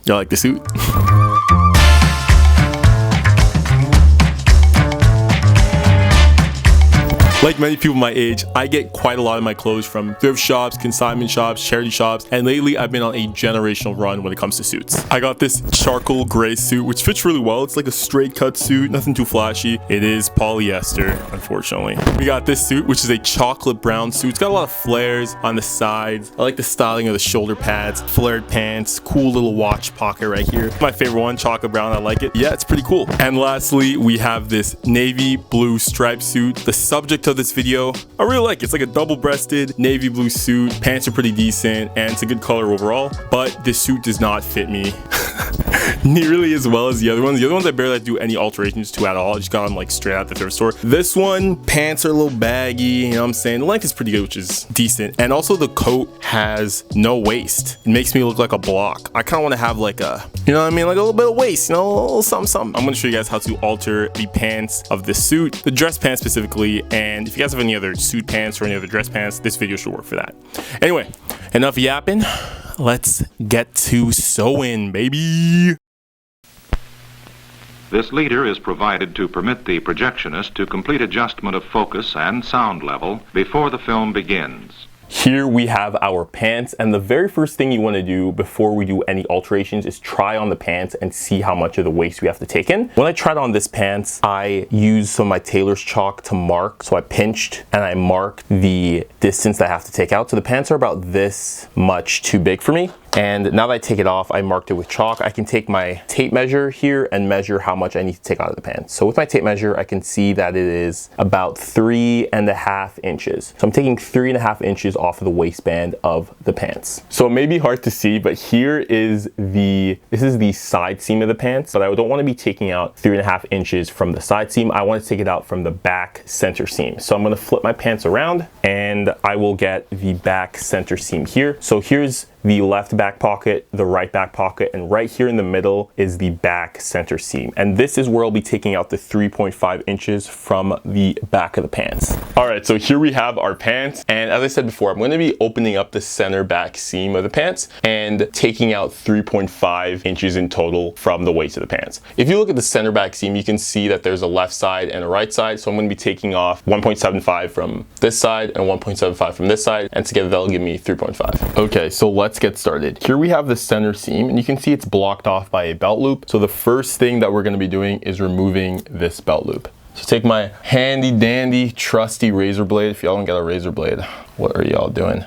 Y'all like the suit? Like many people my age, I get quite a lot of my clothes from thrift shops, consignment shops, charity shops, and lately I've been on a generational run when it comes to suits. I got this charcoal gray suit, which fits really well. It's like a straight cut suit, nothing too flashy. It is polyester, unfortunately. We got this suit, which is a chocolate brown suit. It's got a lot of flares on the sides. I like the styling of the shoulder pads, flared pants, cool little watch pocket right here. My favorite one, chocolate brown, I like it. Yeah, it's pretty cool. And lastly, we have this navy blue striped suit. The subject of this video, I really like it. It's like a double-breasted navy blue suit. Pants are pretty decent and it's a good color overall, but this suit does not fit me nearly as well as the other ones. The other ones I barely had to do any alterations to at all. I just got them like straight out the thrift store. This one, pants are a little baggy, you know what I'm saying? The length is pretty good, which is decent. And also the coat has no waist. It makes me look like a block. I kind of want to have like a, you know what I mean? Like a little bit of waist, you know, a little something, something. I'm going to show you guys how to alter the pants of this suit, the dress pants specifically. And if you guys have any other suit pants or any other dress pants, this video should work for that. Anyway, enough yapping. Let's get to sewing, baby. This leader is provided to permit the projectionist to complete adjustment of focus and sound level before the film begins. Here we have our pants, and the very first thing you want to do before we do any alterations is try on the pants and see how much of the waist we have to take in. When I tried on this pants, I used some of my tailor's chalk to mark. So I pinched and I marked the distance that I have to take out. So the pants are about this much too big for me. And now that I take it off, I marked it with chalk. I can take my tape measure here and measure how much I need to take out of the pants. So with my tape measure, I can see that it is about 3.5 inches. So I'm taking 3.5 inches off of the waistband of the pants. So it may be hard to see, but here is this is the side seam of the pants, but I don't want to be taking out 3.5 inches from the side seam. I want to take it out from the back center seam. So I'm going to flip my pants around and I will get the back center seam here. So here's the left back pocket, the right back pocket, and right here in the middle is the back center seam. And this is where I'll be taking out the 3.5 inches from the back of the pants. All right, so here we have our pants. And as I said before, I'm going to be opening up the center back seam of the pants and taking out 3.5 inches in total from the waist of the pants. If you look at the center back seam, you can see that there's a left side and a right side. So I'm going to be taking off 1.75 from this side and 1.75 from this side. And together that'll give me 3.5. Okay, so let's get started. Here we have the center seam and you can see it's blocked off by a belt loop. So the first thing that we're going to be doing is removing this belt loop. So take my handy dandy trusty razor blade. If y'all don't get a razor blade, what are y'all doing?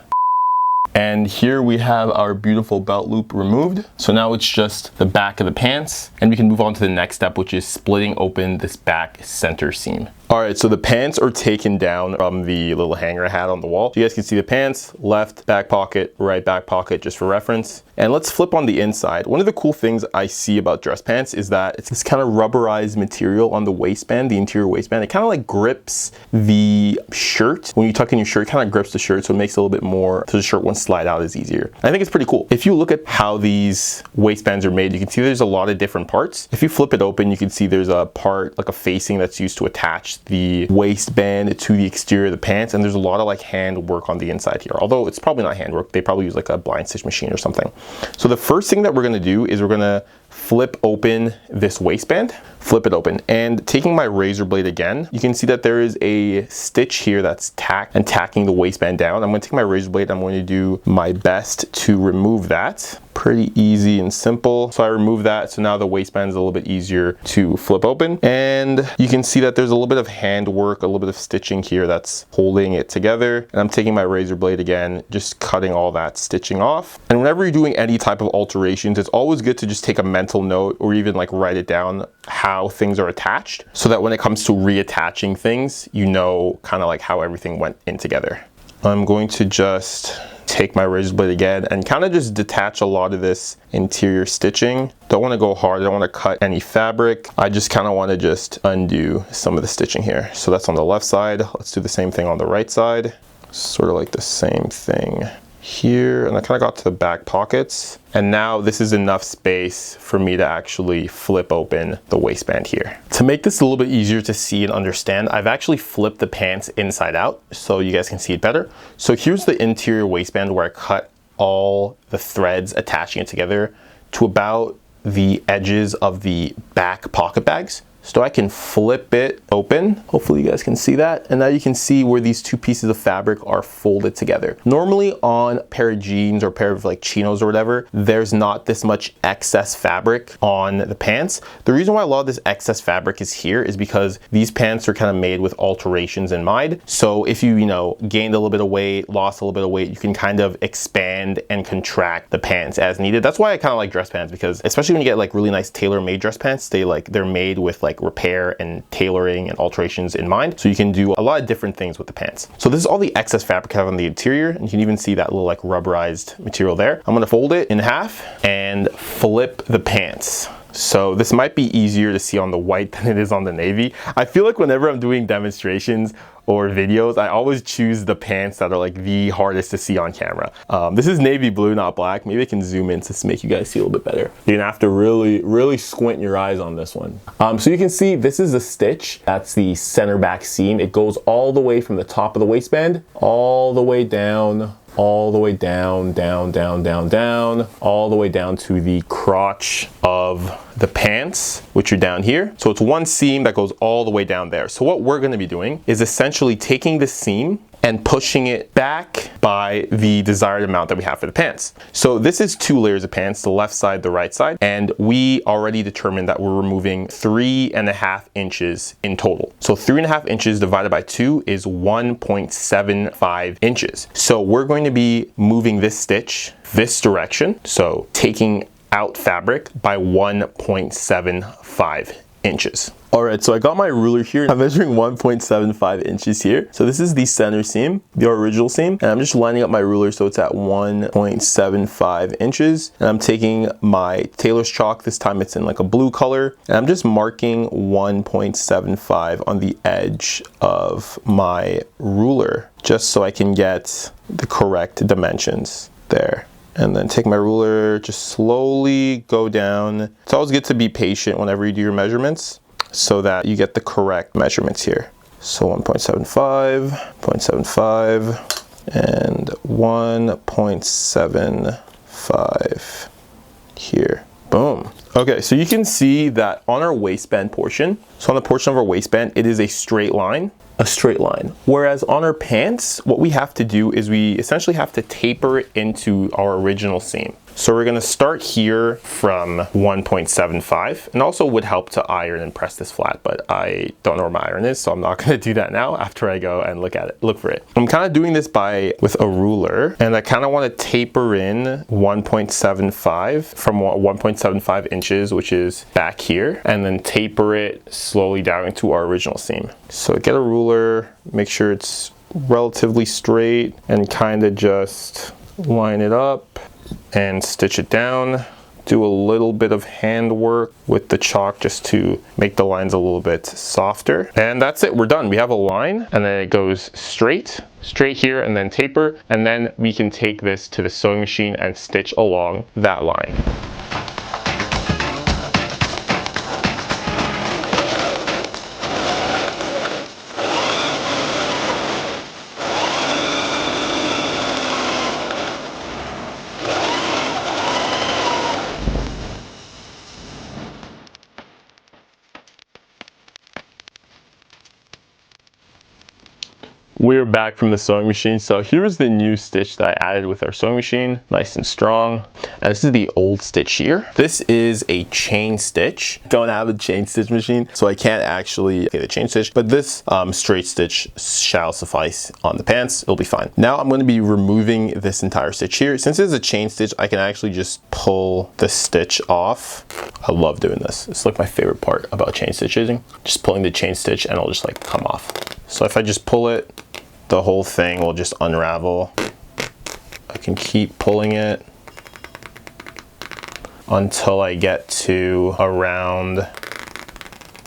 And here we have our beautiful belt loop removed. So now it's just the back of the pants and we can move on to the next step, which is splitting open this back center seam. All right, so the pants are taken down from the little hanger I had on the wall. So you guys can see the pants, left back pocket, right back pocket, just for reference. And let's flip on the inside. One of the cool things I see about dress pants is that it's this kind of rubberized material on the waistband, the interior waistband. It kind of like grips the shirt. When you tuck in your shirt, it kind of grips the shirt, so it makes it a little bit more, so the shirt won't slide out as easier. I think it's pretty cool. If you look at how these waistbands are made, you can see there's a lot of different parts. If you flip it open, you can see there's a part, like a facing that's used to attach the waistband to the exterior of the pants, and there's a lot of like hand work on the inside here, although it's probably not hand work. They probably use like a blind stitch machine or something. So the first thing that we're going to do is we're going to flip open this waistband, flip it open, and taking my razor blade again, you can see that there is a stitch here that's tacking the waistband down. I'm going to take my razor blade, I'm going to do my best to remove that. Pretty easy and simple. So I remove that, so now the waistband is a little bit easier to flip open, and you can see that there's a little bit of hand work, a little bit of stitching here that's holding it together. And I'm taking my razor blade again, just cutting all that stitching off. And whenever you're doing any type of alterations, it's always good to just take a mental note or even like write it down how things are attached, so that when it comes to reattaching things, you know kind of like how everything went in together. I'm going to just take my razor blade again and kind of just detach a lot of this interior stitching. Don't want to go hard, I don't want to cut any fabric. I just kind of want to just undo some of the stitching here. So that's on the left side. Let's do the same thing on the right side. Sort of like the same thing here, and I kind of got to the back pockets. And now this is enough space for me to actually flip open the waistband here. To make this a little bit easier to see and understand, I've actually flipped the pants inside out so you guys can see it better. So here's the interior waistband where I cut all the threads attaching it together to about the edges of the back pocket bags. So I can flip it open. Hopefully you guys can see that. And now you can see where these two pieces of fabric are folded together. Normally on a pair of jeans or a pair of like chinos or whatever, there's not this much excess fabric on the pants. The reason why a lot of this excess fabric is here is because these pants are kind of made with alterations in mind. So if you know, gained a little bit of weight, lost a little bit of weight, you can kind of expand and contract the pants as needed. That's why I kind of like dress pants, because especially when you get like really nice tailor-made dress pants, they're made with like repair and tailoring and alterations in mind. So you can do a lot of different things with the pants. So this is all the excess fabric I have on the interior. And you can even see that little like rubberized material there. I'm gonna fold it in half and flip the pants. So this might be easier to see on the white than it is on the navy. I feel like whenever I'm doing demonstrations or videos, I always choose the pants that are like the hardest to see on camera. This is navy blue, not black. Maybe I can zoom in to make you guys see a little bit better. You're gonna have to really squint your eyes on this one. So you can see this is a stitch. That's the center back seam. It goes all the way from the top of the waistband, all the way down, all the way down, all the way down to the crotch of the pants, which are down here. So it's one seam that goes all the way down there. So what we're gonna be doing is essentially taking the seam and pushing it back by the desired amount that we have for the pants. So this is 2 layers of pants, the left side, the right side, and we already determined that we're removing 3.5 inches in total. So 3.5 inches divided by 2 is 1.75 inches. So we're going to be moving this stitch this direction, so taking out fabric by 1.75 inches. All right, so I got my ruler here. I'm measuring 1.75 inches here. So this is the center seam, the original seam, and I'm just lining up my ruler so it's at 1.75 inches. And I'm taking my tailor's chalk, this time it's in like a blue color, and I'm just marking 1.75 on the edge of my ruler, just so I can get the correct dimensions there. And then take my ruler, just slowly go down. It's always good to be patient whenever you do your measurements so that you get the correct measurements here. So 1.75, 0.75, and 1.75 here. Boom. Okay, so you can see that on our waistband portion, so on the portion of our waistband, it is a straight line. Whereas on our pants, what we have to do is we essentially have to taper it into our original seam. So we're gonna start here from 1.75, and also would help to iron and press this flat, but I don't know where my iron is, so I'm not gonna do that now after I go and look for it. I'm kind of doing this with a ruler, and I kind of want to taper in 1.75 from 1.75 inches, which is back here, and then taper it slowly down into our original seam. So get a ruler, make sure it's relatively straight, and kind of just line it up and stitch it down. Do a little bit of hand work with the chalk just to make the lines a little bit softer. And that's it, we're done. We have a line, and then it goes straight here, and then taper, and then we can take this to the sewing machine and stitch along that line. We're back from the sewing machine. So here's the new stitch that I added with our sewing machine, nice and strong. And this is the old stitch here. This is a chain stitch. Don't have a chain stitch machine, so I can't actually get a chain stitch, but this straight stitch shall suffice on the pants. It'll be fine. Now I'm going to be removing this entire stitch here. Since it's a chain stitch, I can actually just pull the stitch off. I love doing this. It's like my favorite part about chain stitching. Just pulling the chain stitch and it'll just like come off. So if I just pull it, the whole thing will just unravel. I can keep pulling it until I get to around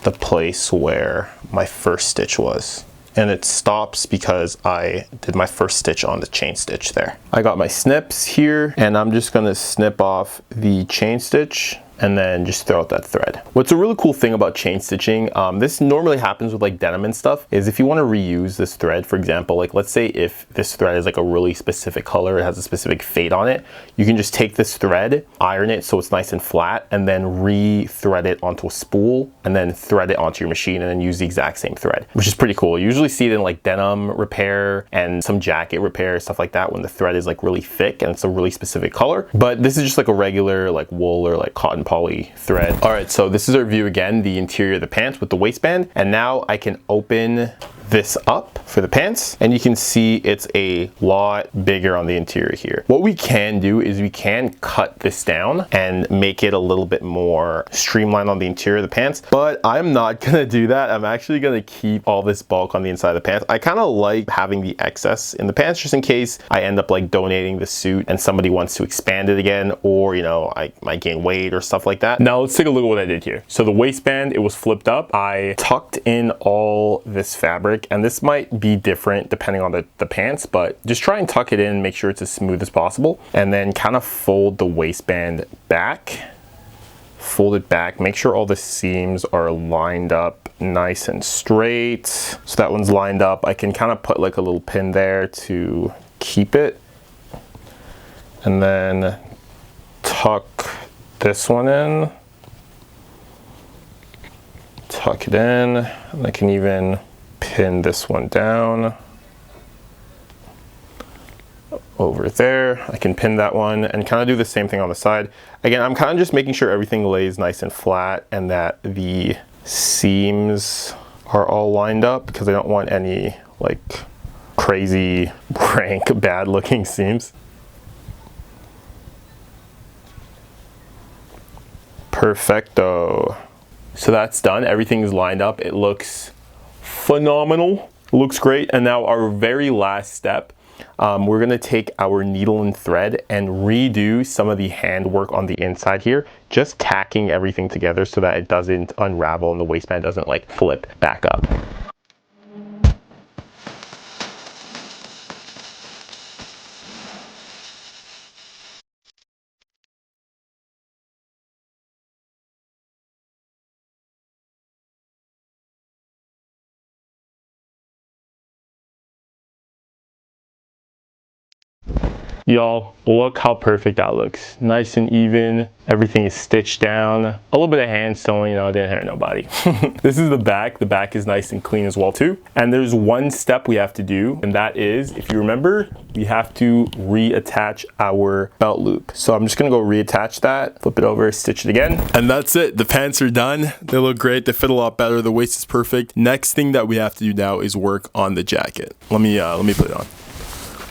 the place where my first stitch was. And it stops because I did my first stitch on the chain stitch there. I got my snips here, and I'm just gonna snip off the chain stitch and then just throw out that thread. What's a really cool thing about chain stitching, this normally happens with like denim and stuff, is if you want to reuse this thread, for example, like let's say if this thread is like a really specific color, it has a specific fade on it, you can just take this thread, iron it so it's nice and flat, and then re-thread it onto a spool, and then thread it onto your machine, and then use the exact same thread, which is pretty cool. You usually see it in like denim repair and some jacket repair, stuff like that, when the thread is like really thick and it's a really specific color. But this is just like a regular like wool or like cotton poly thread. All right, so this is our view again, the interior of the pants with the waistband. And now I can open this up for the pants, and you can see it's a lot bigger on the interior here. What we can do is we can cut this down and make it a little bit more streamlined on the interior of the pants, but I'm not gonna do that. I'm actually gonna keep all this bulk on the inside of the pants. I kind of like having the excess in the pants just in case I end up like donating the suit and somebody wants to expand it again, or you know, I might gain weight or stuff like that. Now let's take a look at what I did here. So the waistband, it was flipped up. I tucked in all this fabric, and this might be different depending on the pants, but just try and tuck it in, make sure it's as smooth as possible, and then kind of fold the waistband back. Fold it back, make sure all the seams are lined up nice and straight. So that one's lined up. I can kind of put like a little pin there to keep it, and then tuck this one in, tuck it in, and I can even pin this one down over there. I can pin that one and kind of do the same thing on the side. Again, I'm kind of just making sure everything lays nice and flat and that the seams are all lined up, because I don't want any like crazy rank bad looking seams. Perfecto. So that's done. Everything is lined up. It looks phenomenal. It looks great. And now our very last step, we're gonna take our needle and thread and redo some of the handwork on the inside here, just tacking everything together so that it doesn't unravel and the waistband doesn't like flip back up. Y'all, look how perfect that looks. Nice and even. Everything is stitched down. A little bit of hand sewing, you know, it didn't hurt nobody. This is the back. The back is nice and clean as well too. And there's one step we have to do, and that is, if you remember, we have to reattach our belt loop. So I'm just gonna go reattach that, flip it over, stitch it again. And that's it. The pants are done. They look great. They fit a lot better. The waist is perfect. Next thing that we have to do now is work on the jacket. Let me put it on.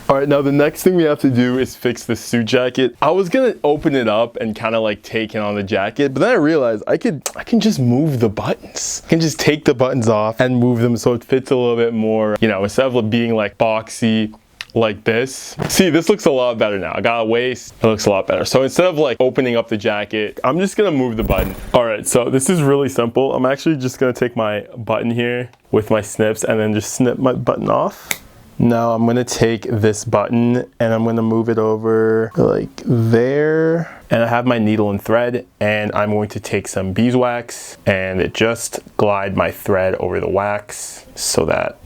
All right, now the next thing we have to do is fix the suit jacket. I was gonna open it up and kind of like take it on the jacket, but then I realized I can just move the buttons. I can just take the buttons off and move them so it fits a little bit more, you know, instead of being like boxy like this. See, this looks a lot better now. I got a waist, it looks a lot better. So instead of like opening up the jacket, I'm just gonna move the button. All right, so this is really simple. I'm actually just gonna take my button here with my snips and then just snip my button off. Now I'm gonna take this button and I'm gonna move it over like there. And I have my needle and thread, and I'm going to take some beeswax and just glide my thread over the wax so that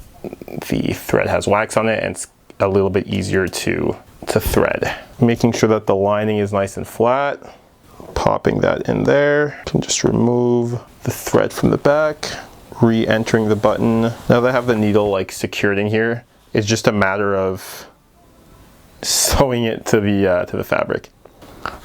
the thread has wax on it and it's a little bit easier to thread. Making sure that the lining is nice and flat. Popping that in there. You can just remove the thread from the back, re-entering the button. Now that I have the needle like secured in here, it's just a matter of sewing it to the fabric.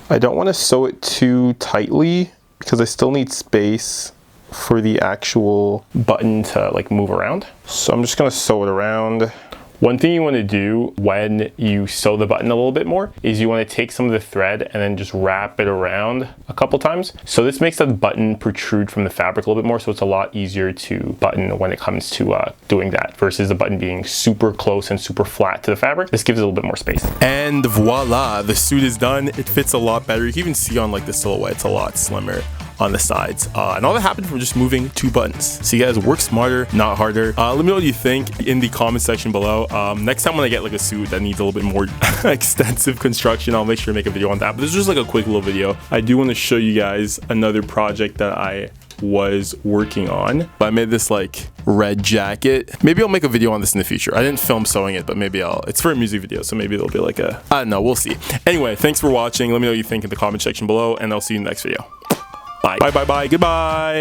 I don't want to sew it too tightly because I still need space for the actual button to like move around. So I'm just going to sew it around. One thing you want to do when you sew the button a little bit more is you want to take some of the thread and then just wrap it around a couple times. So this makes the button protrude from the fabric a little bit more, so it's a lot easier to button when it comes to doing that versus the button being super close and super flat to the fabric. This gives it a little bit more space. And voila, the suit is done. It fits a lot better. You can even see on like the silhouette, it's a lot slimmer. on the sides. And all that happened from just moving 2 buttons. So you guys, work smarter, not harder. Let me know what you think in the comment section below. Next time when I get like a suit that needs a little bit more extensive construction, I'll make sure to make a video on that. But this is just like a quick little video. I do want to show you guys another project that I was working on. I made this like red jacket. Maybe I'll make a video on this in the future. I didn't film sewing it, but maybe it's for a music video, so maybe it'll be like I don't know, we'll see. Anyway, thanks for watching. Let me know what you think in the comment section below, and I'll see you in the next video. Bye. Bye, bye, bye. Goodbye.